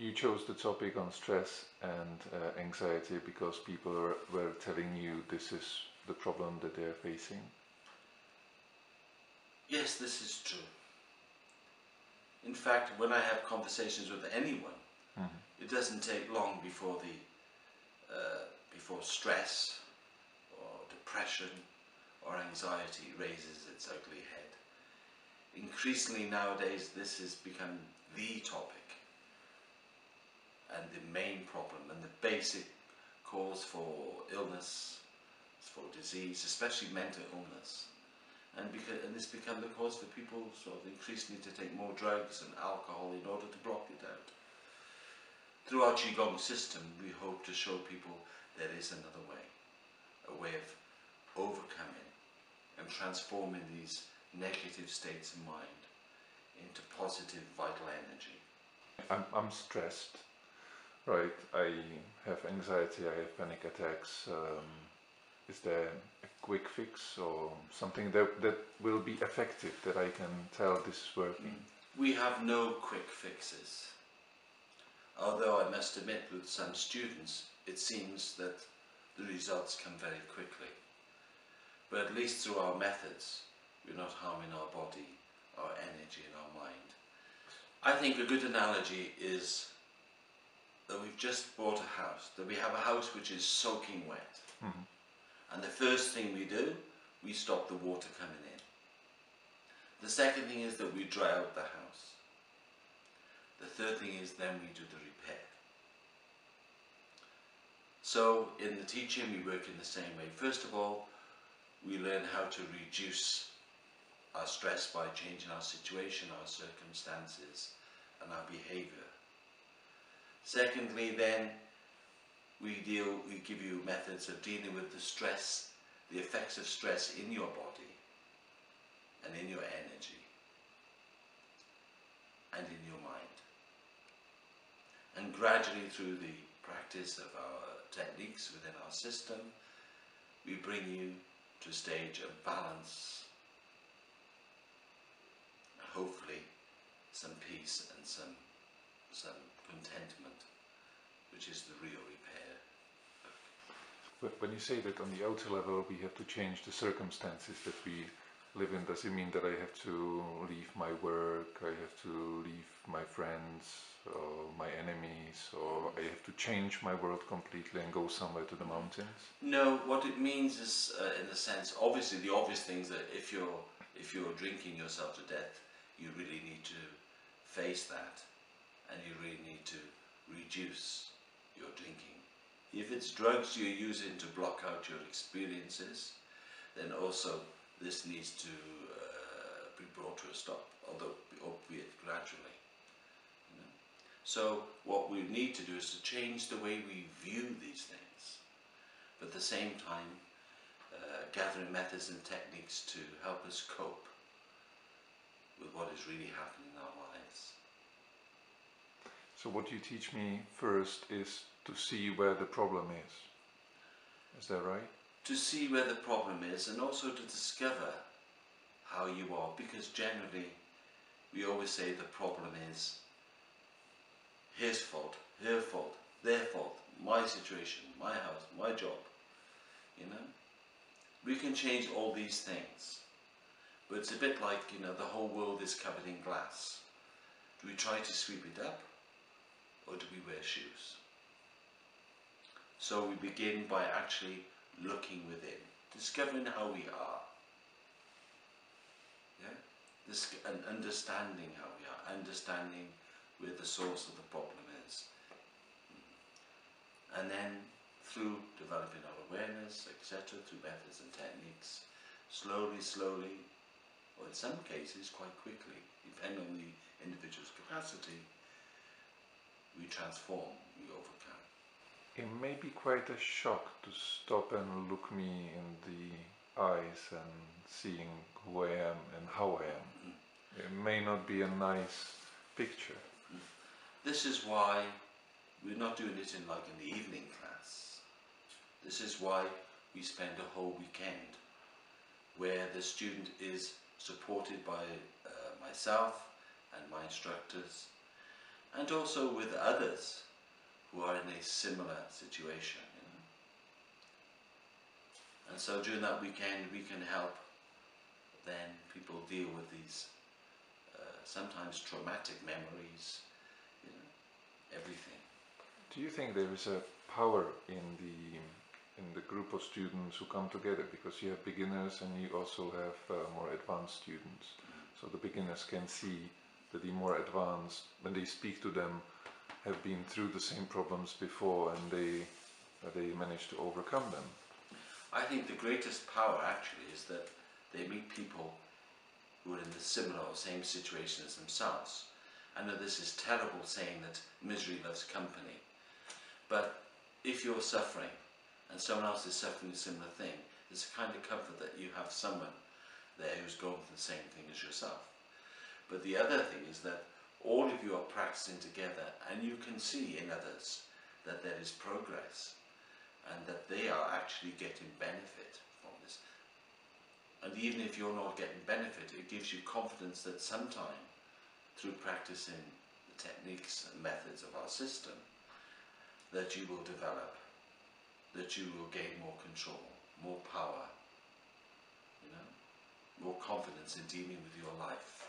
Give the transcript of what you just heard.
you chose the topic on stress and anxiety because people were telling you this is the problem that they're facing? Yes, this is true. In fact, when I have conversations with anyone, it doesn't take long before before stress or depression or anxiety raises its ugly head. Increasingly nowadays, this has become the topic and the main problem and the basic cause for illness, for disease, especially mental illness. And it's become the cause for people sort of increasingly to take more drugs and alcohol in order to block it out. Through our qi-kung system, we hope to show people there is another way, a way of overcoming and transforming these negative states of mind into positive, vital energy. I'm stressed, right? I have anxiety, I have panic attacks. Is there a quick fix or something that will be effective, that I can tell this is working? We have no quick fixes. Although I must admit with some students, it seems that the results come very quickly. But at least through our methods, we're not harming our body, our energy and our mind. I think a good analogy is that we've just bought a house, that we have a house which is soaking wet. And the first thing we do, we stop the water coming in. The second thing is that we dry out the house. The third thing is then we do the repair. So in the teaching we work in the same way. First of all, we learn how to reduce our stress by changing our situation, our circumstances and our behavior. Secondly then, we give you methods of dealing with the stress, the effects of stress in your body and in your energy and in your mind. And gradually through the practice of our techniques within our system, we bring you to a stage of balance, hopefully some peace and some contentment, which is the real repair. But when you say that on the outer level we have to change the circumstances that we live in, does it mean that I have to leave my work, I have to leave my friends, or my enemies, or I have to change my world completely and go somewhere to the mountains? No, what it means is, in a sense, obviously the obvious things that if you're drinking yourself to death, you really need to face that, and you really need to reduce your drinking. If it's drugs you're using to block out your experiences, then also this needs to be brought to a stop, although albeit gradually. You know? So what we need to do is to change the way we view these things, but at the same time gathering methods and techniques to help us cope with what is really happening in our lives. So what you teach me first is to see where the problem is. Is that right? To see where the problem is, and also to discover how you are, because generally we always say the problem is his fault, her fault, their fault, my situation, my house, my job. You know, we can change all these things, but it's a bit like, you know, the whole world is covered in glass. Do we try to sweep it up, or do we wear shoes? So we begin by actually looking within, discovering how we are, and understanding how we are, understanding where the source of the problem is. And then through developing our awareness, etc., through methods and techniques, slowly, or in some cases quite quickly, depending on the individual's capacity, we transform, we overcome. It may be quite a shock to stop and look me in the eyes and seeing who I am and how I am. It may not be a nice picture. This is why we're not doing it in the evening class. This is why we spend a whole weekend where the student is supported by myself and my instructors, and also with others who are in a similar situation. You know? And so during that weekend we can help then people deal with these sometimes traumatic memories, you know, everything. Do you think there is a power in the group of students who come together, because you have beginners and you also have more advanced students? So the beginners can see that the more advanced, when they speak to them, have been through the same problems before, and they manage to overcome them. I think the greatest power actually is that they meet people who are in the similar or same situation as themselves. I know this is terrible saying that misery loves company, but if you're suffering and someone else is suffering a similar thing, there's a kind of comfort that you have someone there who's going through the same thing as yourself. But the other thing is that all of you are practicing together, and you can see in others that there is progress and that they are actually getting benefit from this. And even if you're not getting benefit, it gives you confidence that sometime, through practicing the techniques and methods of our system, that you will develop, that you will gain more control, more power, you know, more confidence in dealing with your life.